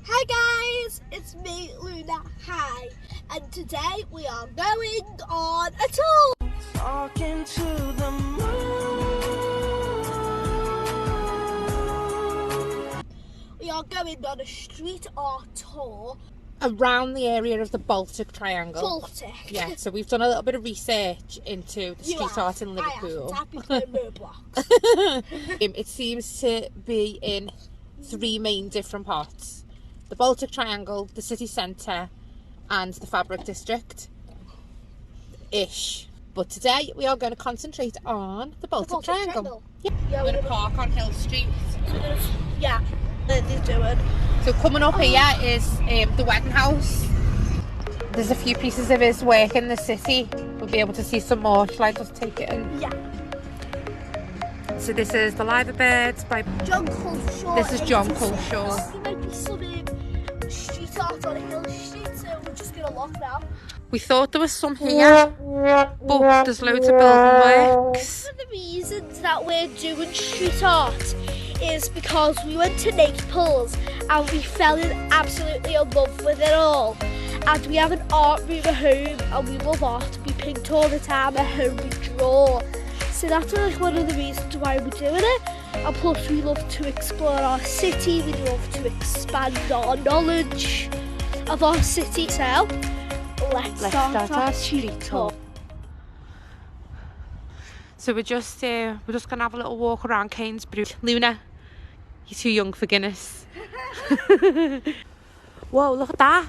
Hi guys, it's me, Luna. Hi, and today we are going on a tour. Talking to the moon. We are going on a street art tour around the area of the Baltic Triangle. Baltic. Yeah, so we've done a little bit of research into the street art in Liverpool. It seems to be in three main different parts. The Baltic Triangle, the city centre and the fabric district-ish. But today we are going to concentrate on the Baltic Triangle. Yeah. We're going to park on Hill Street. Yeah, they're doing. So coming up here is the wedding house. There's a few pieces of his work in the city. We'll be able to see some more. Shall I just take it in? Yeah. So this is the Liver Birds by John Culshaw. This is John Culshaw. There might be some street art on Hill Street, so we're just going to look now. We thought there was some here, but there's loads of building works. One of the reasons that we're doing street art is because we went to Naples and we fell absolutely in love with it all. And we have an art room at home and we love art. We paint all the time at home, we draw. So that's like one of the reasons why we're doing it. And plus we love to explore our city, we love to expand our knowledge of our city. So let's start our street tour. So we're just gonna have a little walk around Cainsborough. Luna, you're too young for Guinness. Whoa, look at that.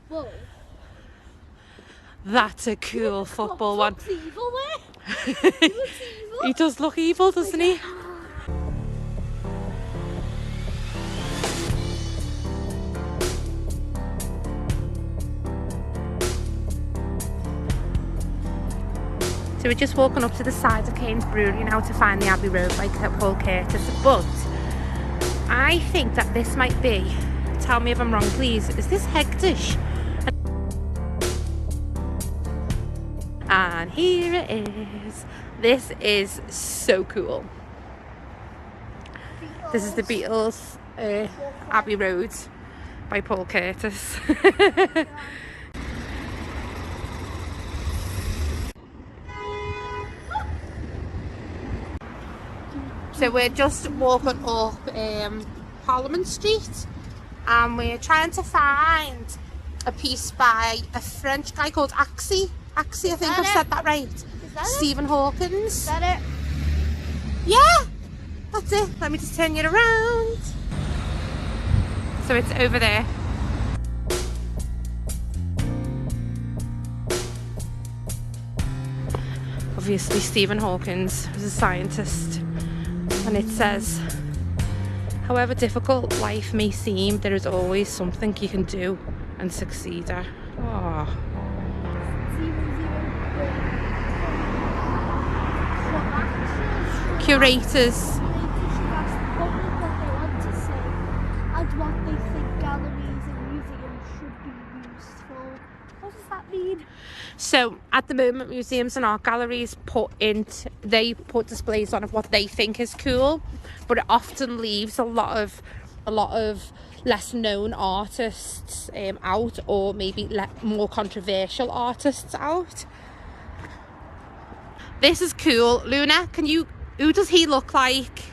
Whoa. That's a cool football one. Evil, He does look evil, doesn't he? So we're just walking up to the side of Cairns Brewery now to find the Abbey Road by Paul Curtis. But I think that this might be, tell me if I'm wrong please, is this Hegdish? And here it is. This is so cool. This is the Beatles Abbey Road by Paul Curtis. So we're just walking up Parliament Street and we're trying to find a piece by a French guy called Axie, I think I've said that right. Stephen Hawkins. Is that it? Yeah, that's it. Let me just turn you around. So it's over there. Obviously Stephen Hawkins was a scientist, and it says, however difficult life may seem, there is always something you can do and succeed at. Oh. Curators. Should ask the public what they want to say and what they think galleries and museums should be used for. What does that mean? So at the moment, museums and art galleries put displays on of what they think is cool, but it often leaves a lot of less known artists out, or maybe more controversial artists out. This is cool. Luna, who does he look like?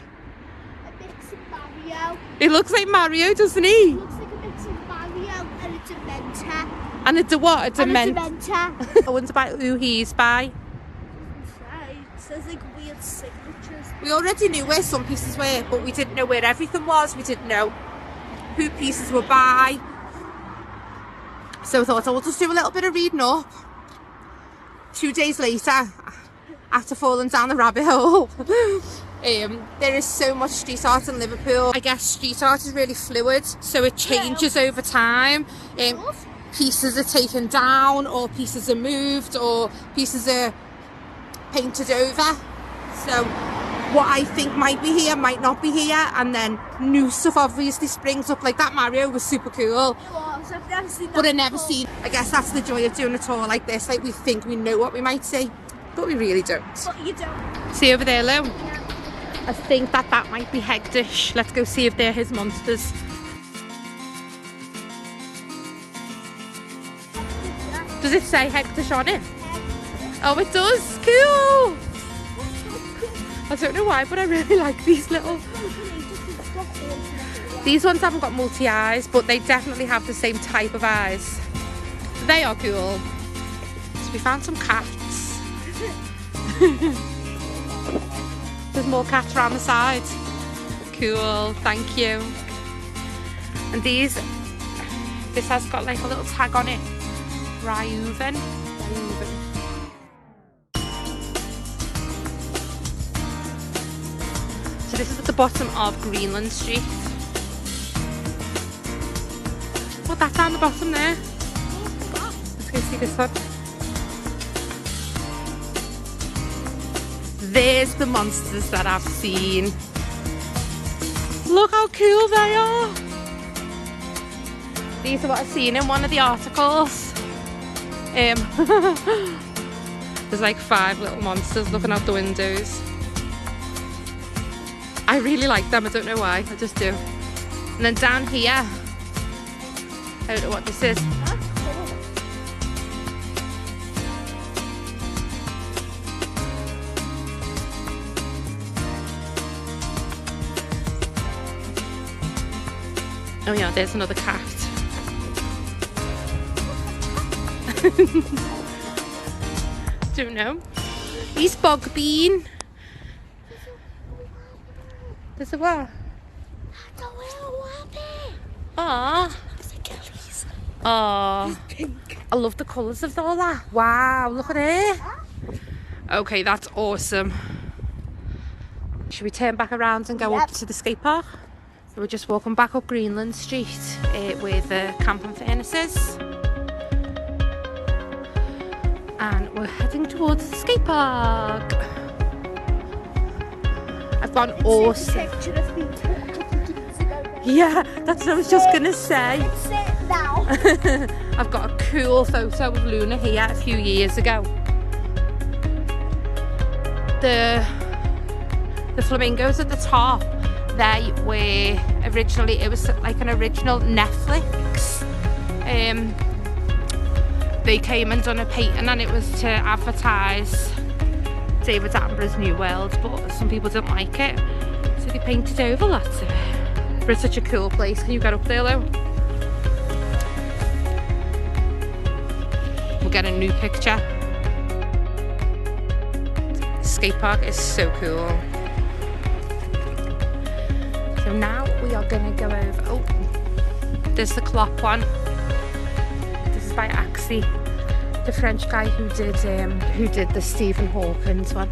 A mix of Mario. He looks like Mario, doesn't he? He looks like a mix of Mario and a Dementor. And it's a what? A Dementor. I wonder about who he's by. It says like weird signatures. We already knew where some pieces were, but we didn't know where everything was. We didn't know who pieces were by. So I thought I will just do a little bit of reading up. 2 days later, after falling down the rabbit hole, there is so much street art in Liverpool. I guess street art is really fluid, so it changes over time. Pieces are taken down, or pieces are moved, or pieces are painted over. So what I think might be here might not be here, and then new stuff obviously springs up. Like that Mario was super cool. It was. I've never seen that. But I never seen. I guess that's the joy of doing a tour like this. Like we think we know what we might see, but we really don't. But you don't. See over there, Lou? Yeah. I think that might be Hegdish. Let's go see if they're his monsters. Does it say hectares on it? Oh, it does. Cool. I don't know why, but I really like these little... These ones haven't got multi-eyes, but they definitely have the same type of eyes. They are cool. So we found some cats. There's more cats around the side. Cool, thank you. And this has got like a little tag on it. Ryuven. So this is at the bottom of Greenland Street. Oh, that's down the bottom there. Let's go see this one. There's the monsters that I've seen. Look how cool they are. These are what I've seen in one of the articles. There's like 5 little monsters looking out the windows. I really like them, I don't know why, I just do. And then down here, I don't know what this is. Oh yeah, there's another cat. Don't know. He's bog bean. There's a what? That's a little wabbit. Aww. It's a Achilles. Aww. Pink. I love the colours of all that. Wow, look at it. Okay, that's awesome. Should we turn back around and go up to the skate park? So we're just walking back up Greenland Street with the camping furnaces. And we're heading towards the skate park. I've gone awesome. Picture of me a couple of years ago. Yeah, that's what I was just gonna say. Sit now. I've got a cool photo of Luna here a few years ago. The flamingos at the top, they were originally, it was like an original Netflix. They came and done a painting and it was to advertise David Attenborough's New World, but some people didn't like it, so they painted over lots of it. But it's such a cool place. Can you get up there though? We'll get a new picture. The skate park is so cool. So now we are gonna go over, oh, there's the clock one. This is by Axie, the French guy who did the Stephen Hawkins one.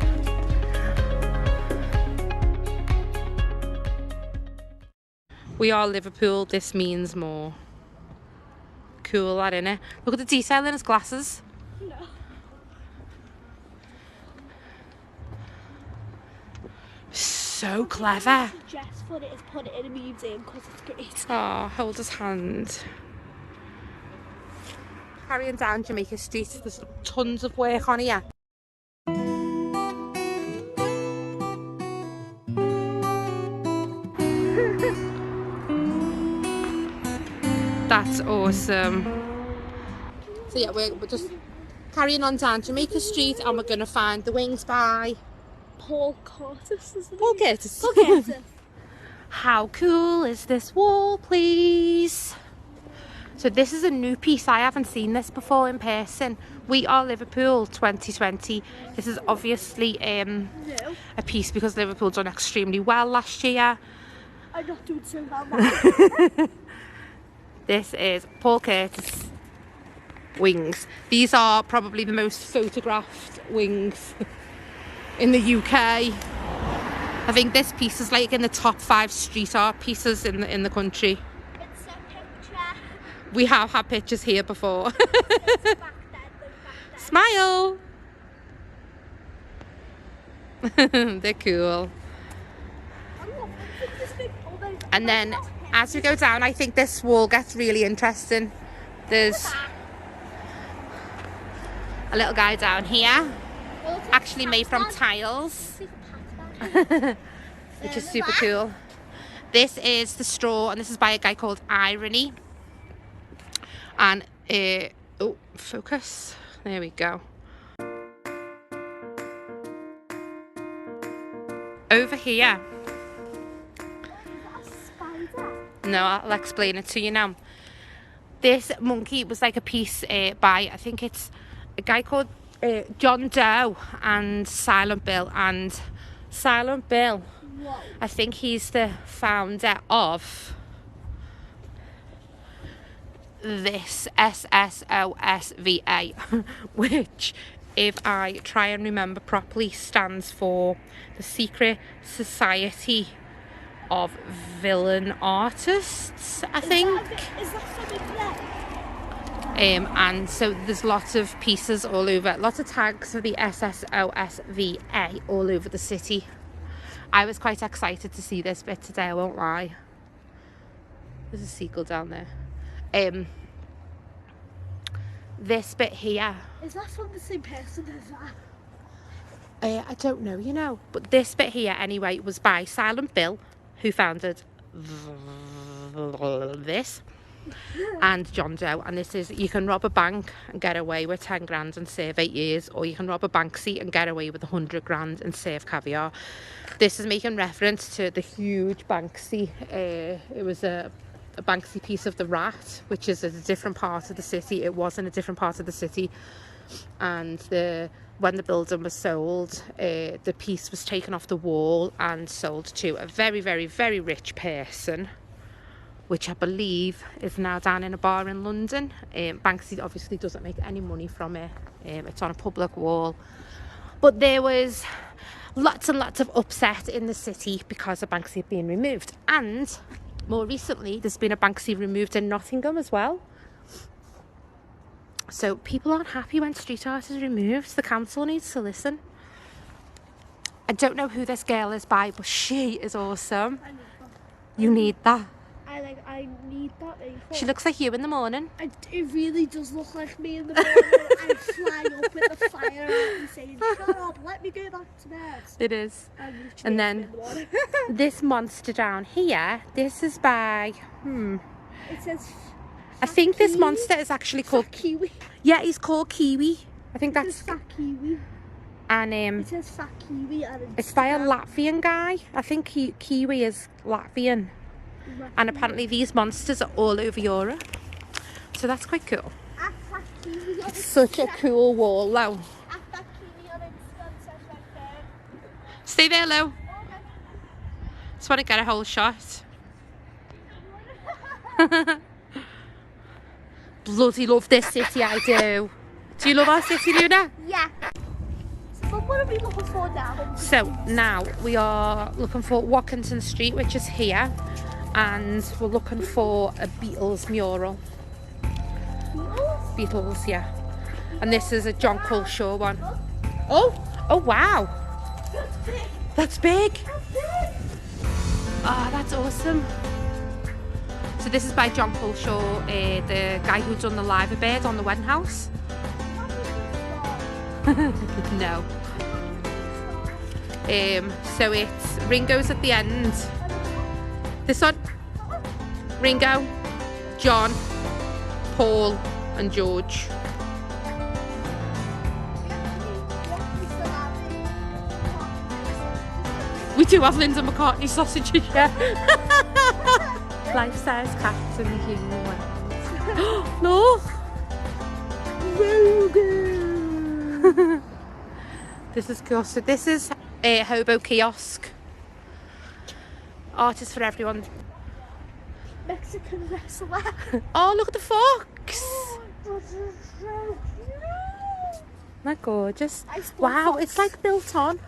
We are Liverpool, this means more. Cool that, innit? Look at the detail in his glasses. No. So clever. Suggest for it is put it in a museum because it's great. Oh, hold his hand. Carrying down Jamaica Street, there's tons of work on here. That's awesome. So yeah, we're just carrying on down Jamaica Street and we're going to find the Wings by Paul Curtis, isn't it? Paul Curtis. Paul Curtis. How cool is this wall, please? So this is a new piece. I haven't seen this before in person. We Are Liverpool 2020. This is obviously a piece because Liverpool done extremely well last year. I'm not doing so well now. This is Paul Curtis wings. These are probably the most photographed wings in the UK. I think this piece is like in the top 5 street art pieces in the country. It's a picture. We have had pictures here before. It's back then. Smile! They're cool. And then as we go down, I think this wall gets really interesting. There's a little guy down here, actually made from tiles, which is super cool. This is the straw, and this is by a guy called Irony. And Oh, focus. There we go. Over here. No, I'll explain it to you now. This monkey was like a piece by, I think it's a guy called John Doe and Silent Bill. And Silent Bill, whoa, I think he's the founder of this SSOSVA, which, if I try and remember properly, stands for the Secret Society of Villain Artists, I think. Is that something there? And so there's lots of pieces all over, lots of tags for the SSOSVA all over the city. I was quite excited to see this bit today, I won't lie. There's a seagull down there. This bit here. Is that from the same person as that? I don't know, you know. But this bit here, anyway, was by Silent Bill, who founded this, and John Doe. And this is, you can rob a bank and get away with 10 grand and serve 8 years, or you can rob a bank seat and get away with 100 grand and serve caviar. This is making reference to the huge Banksy. It was a Banksy piece of the Rat, which is a different part of the city. It was in a different part of the city, and when the building was sold, the piece was taken off the wall and sold to a very, very, very rich person, which I believe is now down in a bar in London. Banksy obviously doesn't make any money from it. It's on a public wall, but there was lots and lots of upset in the city because of Banksy being removed. And more recently, there's been a Banksy removed in Nottingham as well. So people aren't happy when street art is removed. The council needs to listen. I don't know who this girl is by, but she is awesome. I need that. You need that. I need that. She looks like you in the morning. It really does look like me in the morning. I fly up with the fire and saying, "Shut up, let me go back to bed." It is. And then this monster down here, this is by, It says I think this monster is actually called Kiwi. Yeah, he's called Kiwi. I think It says Fat Kiwi. And It says Fat Kiwi. And it's by a Latvian guy. I think Kiwi is Latvian. And apparently these monsters are all over Europe. So that's quite cool. It's such a cool wall, though. Stay there, Lou. Just want to get a whole shot. Bloody love this city, I do. Do you love our city, Luna? Yeah. So what are we looking for now? So now we are looking for Watkinson Street, which is here. And we're looking for a Beatles mural. Beatles, yeah. And this is a John Culshaw one. Oh wow. That's big. Oh, that's awesome. So this is by John Culshaw, the guy who done the Liver Bird on the Wedding House. No. So it's Ringo's at the end. This one, Ringo, John, Paul and George. We do have Linda McCartney sausages, yeah. Life-size cats in the human world. Look! Rogan! This is cool. So this is a hobo kiosk. Artists for everyone. Mexican wrestler. Oh, look at the fox! Isn't that gorgeous? Wow, it's like built on.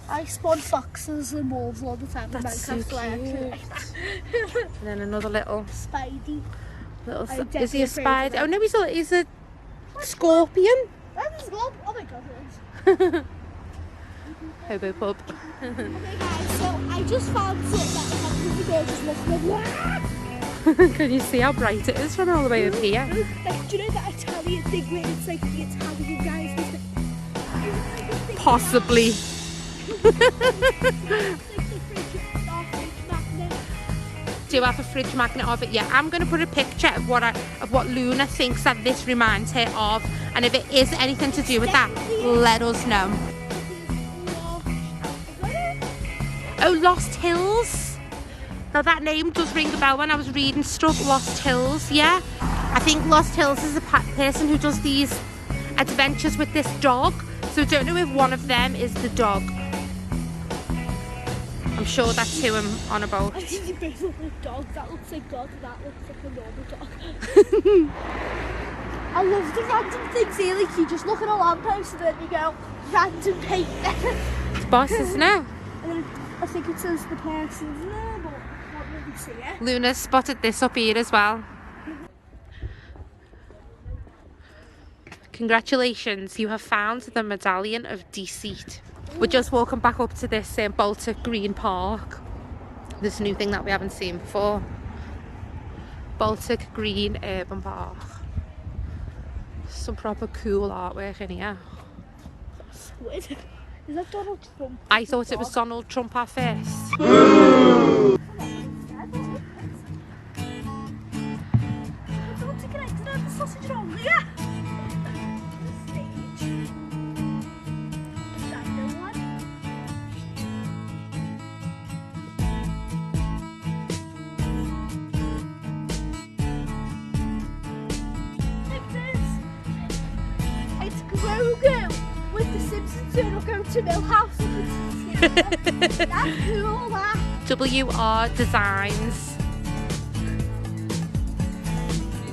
I spawn foxes and wolves all the time. That's so cute. And then another little Spidey. Is he a spider? Oh no, he's a scorpion. That's a scorpion. Oh my god. Hobo pub. Okay guys, so I just found something that just looks like Can you see how bright it is from all the way up here? Like, do you know that Italian thing where it's like the Italian guys? Possibly. do have a fridge magnet of it. Yeah, I'm going to put a picture of what Luna thinks that this reminds her of, and if it is anything to do with that, let us know. Oh, Lost Hills. Now that name does ring a bell when I was reading stuff. Lost Hills, yeah. I think Lost Hills is a person who does these adventures with this dog. So I don't know if one of them is the dog. I'm sure that's who I'm on about. I think they both look like dogs. That looks like God, and that looks like a normal dog. I love the random things here, like you just look at a lamppost and then you go, random paint. It's boss, isn't it? And then I think it says the person's there, but I can't really see it. Luna's spotted this up here as well. Congratulations, you have found the Medallion of Deceit. We're just walking back up to this Baltic Green Park. This new thing that we haven't seen before. Baltic Green Urban Park. Some proper cool artwork in here. Squid. Is that Donald Trump? I thought it was Donald Trump at first. With the Simpsons who will go to Millhouse. That's cool, that. WR Designs.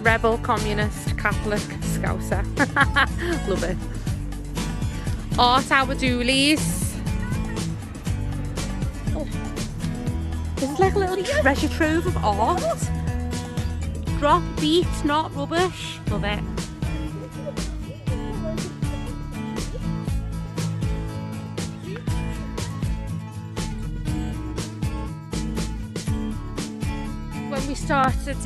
Rebel, Communist, Catholic, Scouser. Love it. Art Hour Doolies. Oh. This is like a little treasure trove of art. Drop beat, not rubbish. Love it. When we started,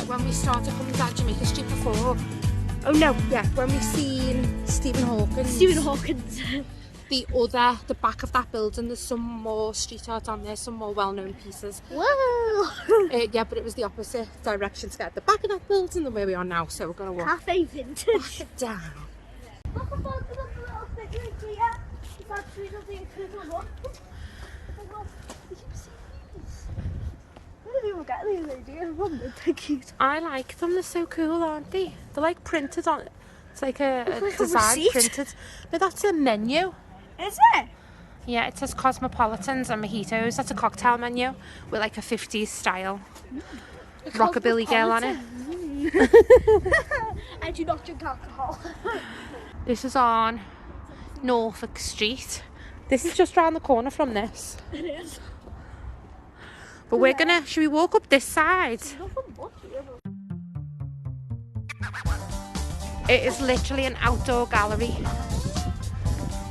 when we started coming down Jamaica Street before. Oh no, yeah, when we seen Stephen Hawkins. The back of that building, there's some more street art on there, some more well-known pieces. Whoa! Yeah, but it was the opposite direction to get at the back of that building than where we are now, so we're going to walk Cafe Vintage. walk it down. Look above the little thing right here. It's actually something equivalent. I like them, they're so cool, aren't they? They're like printed on, it's like a like design a printed. No, that's a menu. Is it? Yeah, it says Cosmopolitans and Mojitos. That's a cocktail menu with like a 50s style rockabilly girl on it. I do not drink alcohol. This is on Norfolk Street. This is just round the corner from this. It is. But we're gonna, should we walk up this side? It is literally an outdoor gallery.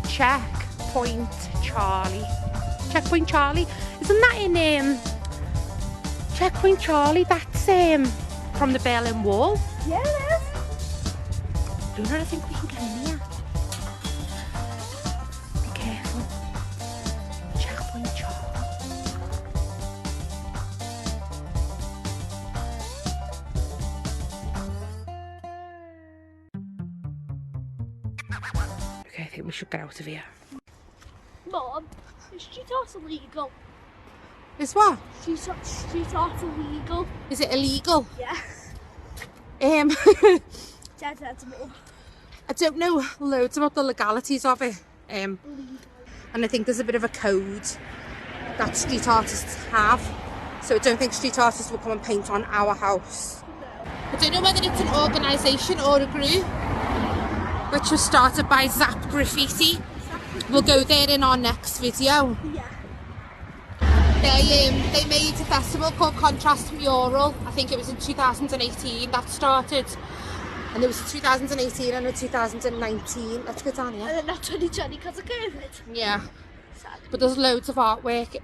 Checkpoint Charlie. Checkpoint Charlie? Isn't that in Checkpoint Charlie? That's from the Berlin Wall. Yeah, it is. Luna, I think we can get in here. Be careful. Checkpoint Charlie. Okay, I think we should get out of here. Mom, is street art illegal? Is what? Street art illegal? Is it illegal? Yeah. Dead Mum. I don't know loads about the legalities of it. And I think there's a bit of a code that street artists have. So I don't think street artists will come and paint on our house. No. I don't know whether it's an organisation or a group, which was started by Zap Graffiti. We'll go there in our next video. Yeah. They made a festival called Contrast Mural. I think it was in 2018 that started. And there was a 2018 and a 2019. Let's go down here. And then not 2020 because of COVID. Yeah. Sad. But there's loads of artwork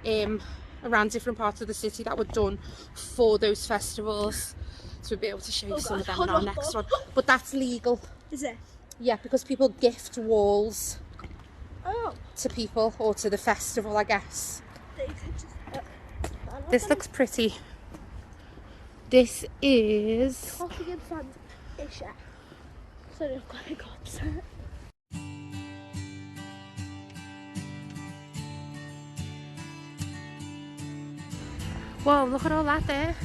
around different parts of the city that were done for those festivals. So we'll be able to show you some of them in our next one. But that's legal. Is it? Yeah, because people gift walls Oh. to people or to the festival, I guess. They could just This looks pretty. This is... Coffee and sand-ish. Sorry, I've got hiccups. Whoa, look at all that there.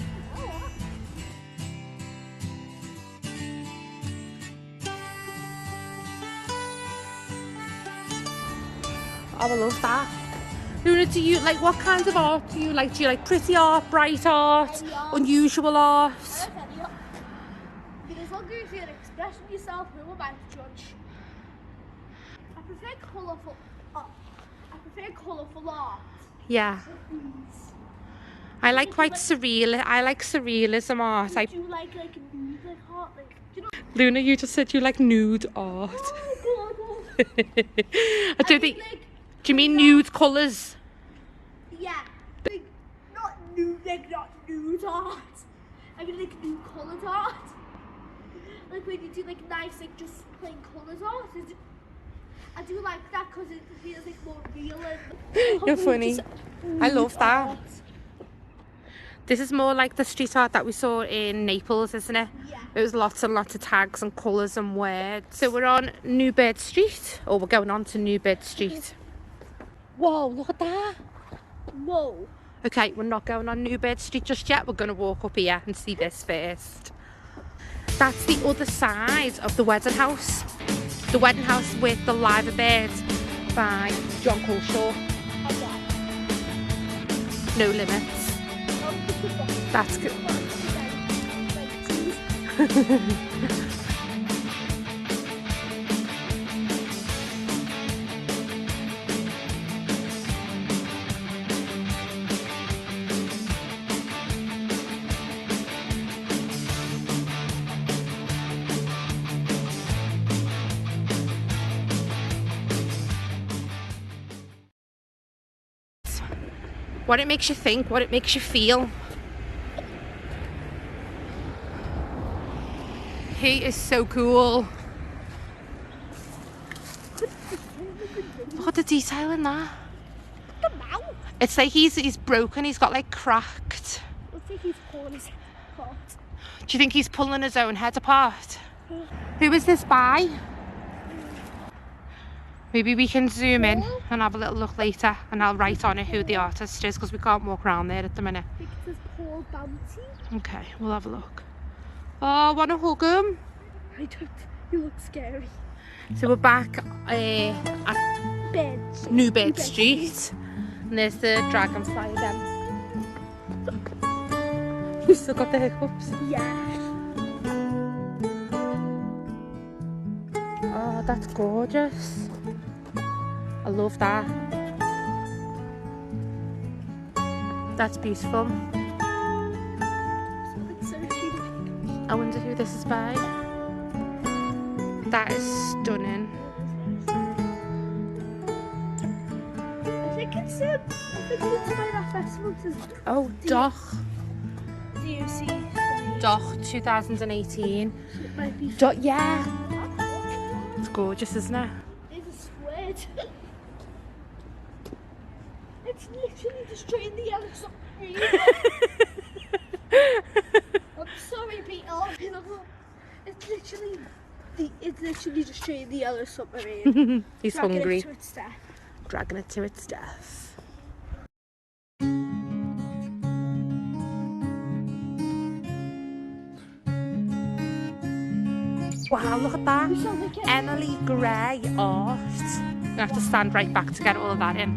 Oh, I love that. Luna, do you like, what kinds of art do you like? Do you like pretty art, bright art, unusual art? Because as long as you're expressing yourself, who am I to judge? I prefer colourful art. Yeah. I like quite surreal. I like surrealism art. Do you like nude art? Like, do you know? Luna, you just said you like nude art. Oh, I don't think. Do you mean nude colours? Yeah, like not nude art. I mean like nude coloured art. Like when you do like nice, like just plain colours art. I do like that because it feels like more real and. You're funny. I love that. Art. This is more like the street art that we saw in Naples, isn't it? Yeah. It was lots and lots of tags and colours and words. So we're on Newbird Street, or we're going on to Newbird Street. Whoa, look at that. Whoa. Okay, we're not going on Newbird Street just yet. We're going to walk up here and see this first. That's the other side of the wedding house. The wedding house with the Liver Birds by John Coleshaw. No Limits. That's good. What it makes you think, what it makes you feel. He is so cool. Look at the detail in that. The mouth. It's like he's broken, he's got like cracked. Looks like he's pulling his apart. Do you think he's pulling his own head apart? Who is this by? Maybe we can zoom in and have a little look later, and I'll write on it who the artist is because we can't walk around there at the minute. I think it says Paul Bounty. Okay, we'll have a look. Oh, I want to hug him. I don't. You look scary. So we're back at Newbird Street. And there's the dragonfly again. You still got the hiccups? Yeah. Oh, that's gorgeous. I love that. That's beautiful. It's so cute. I wonder who this is by. That is stunning. I think it's by that festival. Oh, Doch. Do you see? Doch 2018. It might be. Yeah. It's gorgeous, isn't it? It's a squid. It's literally destroying the yellow submarine. I'm sorry, Peter. It's literally destroying the yellow submarine. He's Dragging hungry. it to its death. Dragging it to its death. Wow, look at that. We sound like Emily Gray art. I have to stand right back to get all of that in.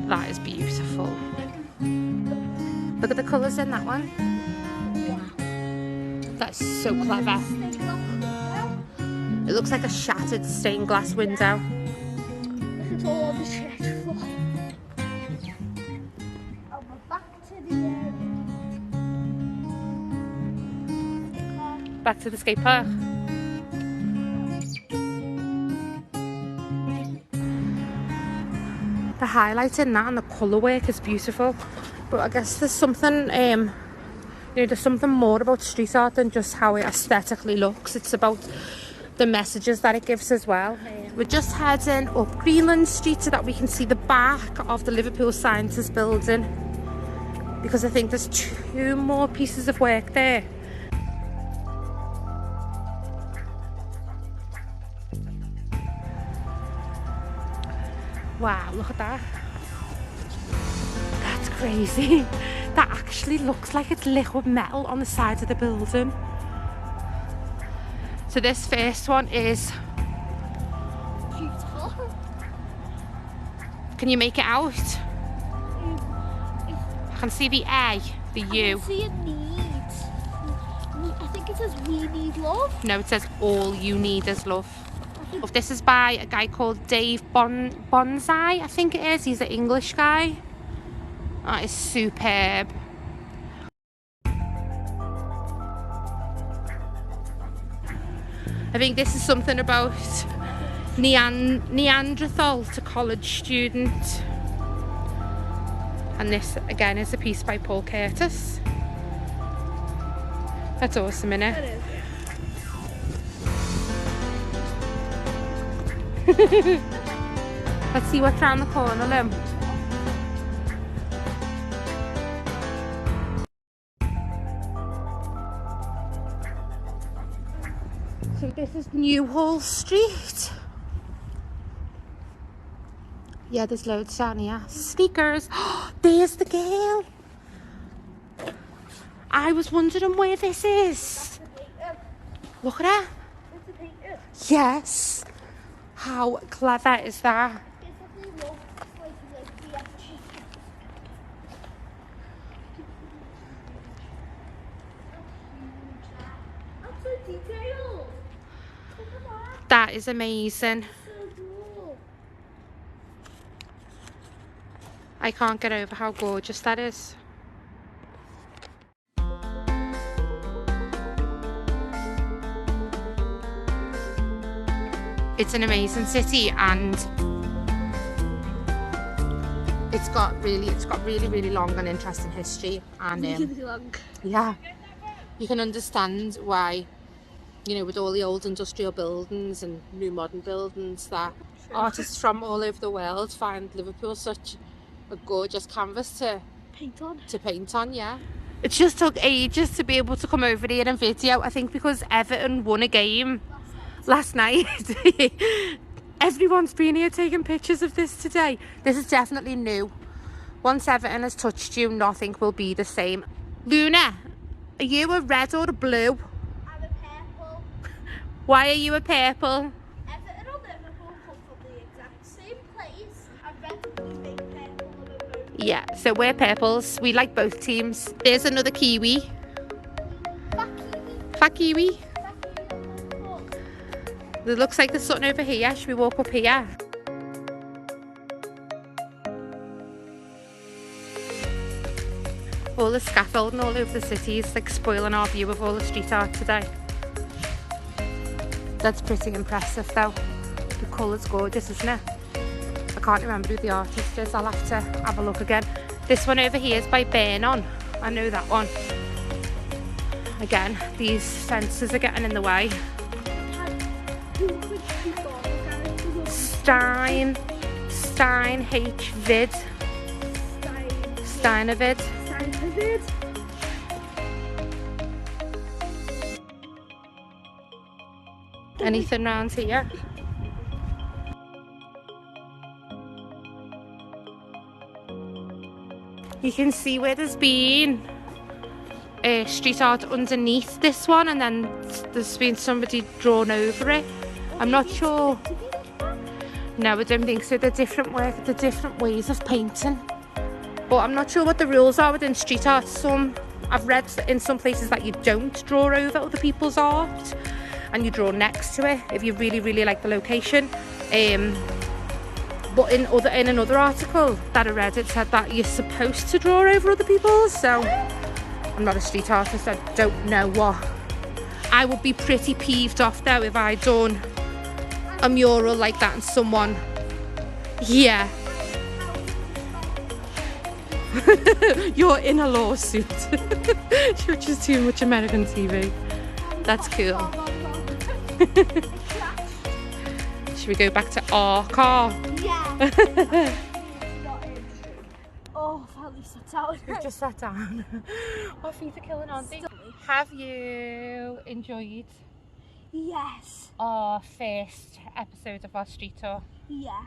That is beautiful. Look at the colours in that one. That's so clever. It looks like a shattered stained glass window. Look at all the church floor. And we're back to the Back to the skate park. The highlight in that and the colour work is beautiful. But I guess there's something, there's something more about street art than just how it aesthetically looks. It's about the messages that it gives as well. We're just heading up Greenland Street so that we can see the back of the Liverpool Sciences building, because I think there's 2 more pieces of work there. Wow, look at that. That's crazy. That actually looks like it's liquid metal on the side of the building. So this first one is... Beautiful. Can you make it out? I can see the A, the U. I can see it needs. I think it says we need love. No, it says all you need is love. This is by a guy called Dave Bonsai, I think it is. He's an English guy. That is superb. I think this is something about Neanderthal to college student. And this again is a piece by Paul Curtis. That's awesome, isn't it? It is. Let's see what's round the corner, Lou. So this is Newhall Street. Yeah, there's loads down here. Sneakers. There's the girl. I was wondering where this is. Look at her. Yes. How clever is that? That is amazing. I can't get over how gorgeous that is. It's an amazing city, and it's got really long and interesting history, and yeah, you can understand why, you know, with all the old industrial buildings and new modern buildings, that artists from all over the world find Liverpool such a gorgeous canvas to paint on. Yeah, it just took ages to be able to come over here and video. I think because Everton won a game last night. Everyone's been here taking pictures of this today. This is definitely new. Once Everton has touched you, nothing will be the same. Luna, are you a red or a blue? I'm a purple. Why are you a purple? Everton or Liverpool come from the exact same place. I've read that we make purple on a boat. Yeah, so we're purples. We like both teams. There's another Kiwi. Fat Kiwi. It looks like there's something over here. Should we walk up here? All the scaffolding all over the city is like spoiling our view of all the street art today. That's pretty impressive though. The colour's gorgeous, isn't it? I can't remember who the artist is. I'll have to have a look again. This one over here is by Burn-On. I know that one. Again, these fences are getting in the way. Steinovid. Anything round here? You can see where there's been street art underneath this one, and then there's been somebody drawn over it. I'm not sure. No, I don't think so. They're different work, they're different ways of painting. But I'm not sure what the rules are within street art. I've read in some places that you don't draw over other people's art, and you draw next to it if you really like the location. But in another article that I read, it said that you're supposed to draw over other people's. So I'm not a street artist. I don't know what. I would be pretty peeved off though if I'd done a mural like that and someone, yeah. You're in a lawsuit. You're just too much American TV. That's cool. Should we go back to our car? Yeah. Oh, finally sat down. We've just sat down. Our feet are killing, aren't they? Have you enjoyed Yes. our first episode of our street tour? Yeah.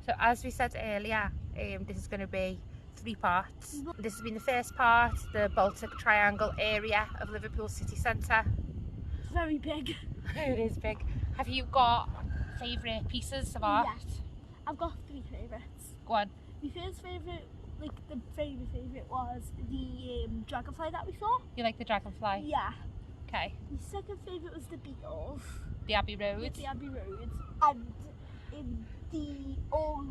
So as we said earlier, this is going to be 3 parts. This has been the first part, the Baltic Triangle area of Liverpool city centre. It's very big. It is big. Have you got favourite pieces of art? Yes. I've got 3 favourites. Go on. My first favourite, like the favourite was the dragonfly that we saw. You like the dragonfly? Yeah. Okay. My second favourite was the Beatles. The Abbey Road. With the Abbey Road. And in the All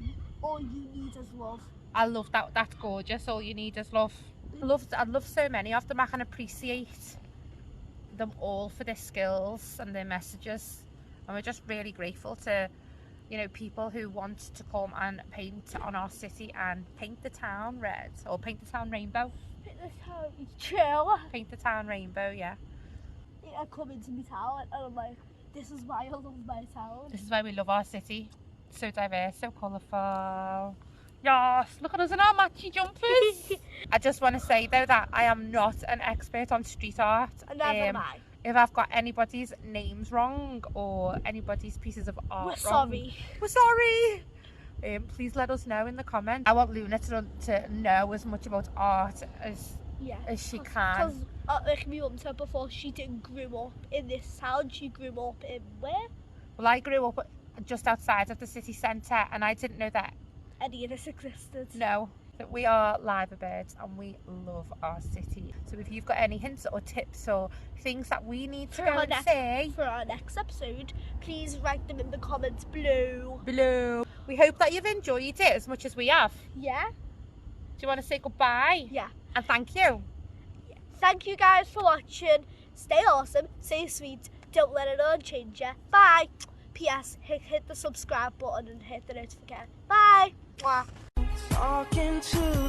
You Need Is Love. I love that. That's gorgeous. All you need is love. I love so many of them. I can appreciate them all for their skills and their messages. And we're just really grateful to, you know, people who want to come and paint on our city and paint the town red or paint the town rainbow. Paint the town chill. Paint the town rainbow, yeah. I come into my town and I'm like, this is why I love my town. This is why we love our city. So diverse, so colourful. Yes, look at us in our matchy jumpers. I just want to say though that I am not an expert on street art. Neither am I. If I've got anybody's names wrong or anybody's pieces of art We're wrong, sorry. We're sorry. Please let us know in the comments. I want Luna to know as much about art as she can. Because like my mum said before, she didn't grow up in this town. She grew up in where? Well, I grew up just outside of the city centre and I didn't know that Any of this existed. No, that we are liver birds and we love our city. So if you've got any hints or tips or things that we need to go and say for our next episode, please write them in the comments below. We hope that you've enjoyed it as much as we have. Yeah? Do you want to say goodbye? Yeah. And thank you. Yeah. Thank you guys for watching. Stay awesome, stay sweet, don't let it all change you. Bye. P.S. Hit the subscribe button and hit the notification. Bye. Mwah. Talking to